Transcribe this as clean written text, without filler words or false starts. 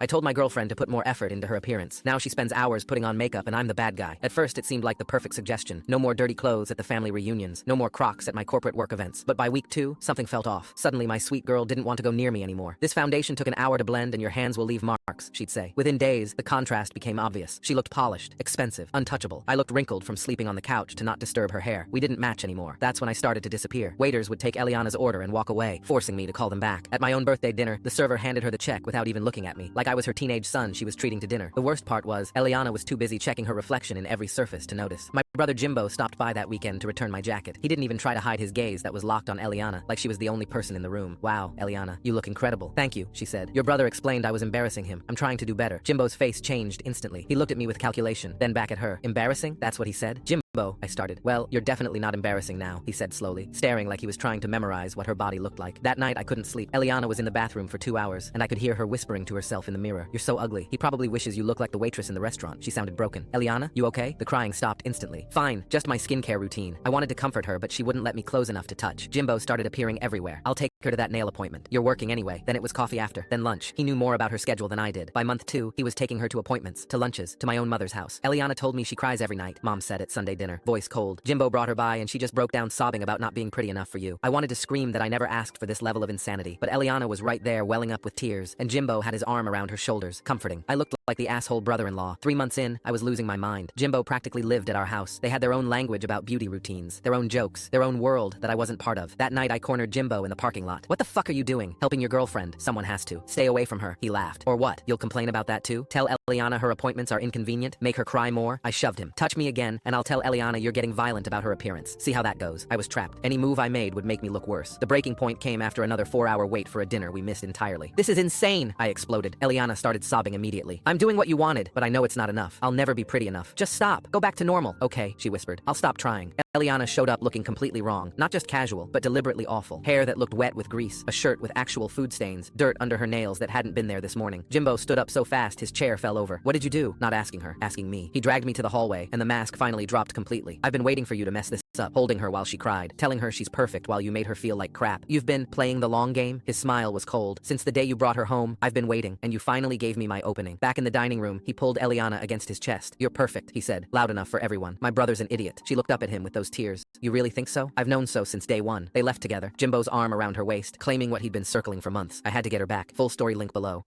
I told my girlfriend to put more effort into her appearance. Now she spends hours putting on makeup and I'm the bad guy. At first it seemed like the perfect suggestion. No more dirty clothes at the family reunions. No more Crocs at my corporate work events. But by week 2, something felt off. Suddenly my sweet girl didn't want to go near me anymore. This foundation took an hour to blend and your hands will leave marks, she'd say. Within days, the contrast became obvious. She looked polished, expensive, untouchable. I looked wrinkled from sleeping on the couch to not disturb her hair. We didn't match anymore. That's when I started to disappear. Waiters would take Eliana's order and walk away, forcing me to call them back. At my own birthday dinner, the server handed her the check without even looking at me, like I was her teenage son she was treating to dinner. The worst part was, Eliana was too busy checking her reflection in every surface to notice. My brother Jimbo stopped by that weekend to return my jacket. He didn't even try to hide his gaze that was locked on Eliana, like she was the only person in the room. Wow, Eliana, you look incredible. Thank you, she said. Your brother explained I was embarrassing him. I'm trying to do better. Jimbo's face changed instantly. He looked at me with calculation, then back at her. Embarrassing? That's what he said? Jimbo, I started. Well, you're definitely not embarrassing now, he said slowly, staring like he was trying to memorize what her body looked like. That night I couldn't sleep. Eliana was in the bathroom for 2 hours, and I could hear her whispering to herself in the mirror. You're so ugly. He probably wishes you look like the waitress in the restaurant. She sounded broken. Eliana, you okay? The crying stopped instantly. Fine, just my skincare routine. I wanted to comfort her, but she wouldn't let me close enough to touch. Jimbo started appearing everywhere. I'll take her to that nail appointment. You're working anyway. Then it was coffee after, then lunch. He knew more about her schedule than I did. By month 2, he was taking her to appointments, to lunches, to my own mother's house. Eliana told me she cries every night, Mom said at Sunday dinner, voice cold. Jimbo brought her by and she just broke down sobbing about not being pretty enough for you. I wanted to scream that I never asked for this level of insanity, but Eliana was right there welling up with tears, and Jimbo had his arm around her shoulders, comforting. I looked like the asshole brother-in-law. 3 months in, I was losing my mind. Jimbo practically lived at our house. They had their own language about beauty routines, their own jokes, their own world that I wasn't part of. That night I cornered Jimbo in the parking lot. What the fuck are you doing? Helping your girlfriend. Someone has to. Stay away from her. He laughed. Or what? You'll complain about that too? Tell Eliana her appointments are inconvenient? Make her cry more? I shoved him. Touch me again, and I'll tell Eliana you're getting violent about her appearance. See how that goes. I was trapped. Any move I made would make me look worse. The breaking point came after another 4-hour wait for a dinner we missed entirely. This is insane, I exploded. Eliana started sobbing immediately. I'm doing what you wanted, but I know it's not enough. I'll never be pretty enough. Just stop. Go back to normal. Okay, she whispered. I'll stop trying. Eliana showed up looking completely wrong. Not just casual, but deliberately awful. Hair that looked wet with grease, a shirt with actual food stains, dirt under her nails that hadn't been there this morning. Jimbo stood up so fast his chair fell over. What did you do? Not asking her, asking me. He dragged me to the hallway, and the mask finally dropped completely. I've been waiting for you to mess this up, holding her while she cried, telling her she's perfect while you made her feel like crap. You've been playing the long game? His smile was cold. Since the day you brought her home, I've been waiting, and you finally gave me my opening. Back in the dining room, he pulled Eliana against his chest. You're perfect, he said, loud enough for everyone. My brother's an idiot. She looked up at him with those tears. You really think so? I've known so since day one. They left together, Jimbo's arm around her waist, claiming what he'd been circling for months. I had to get her back. Full story link below.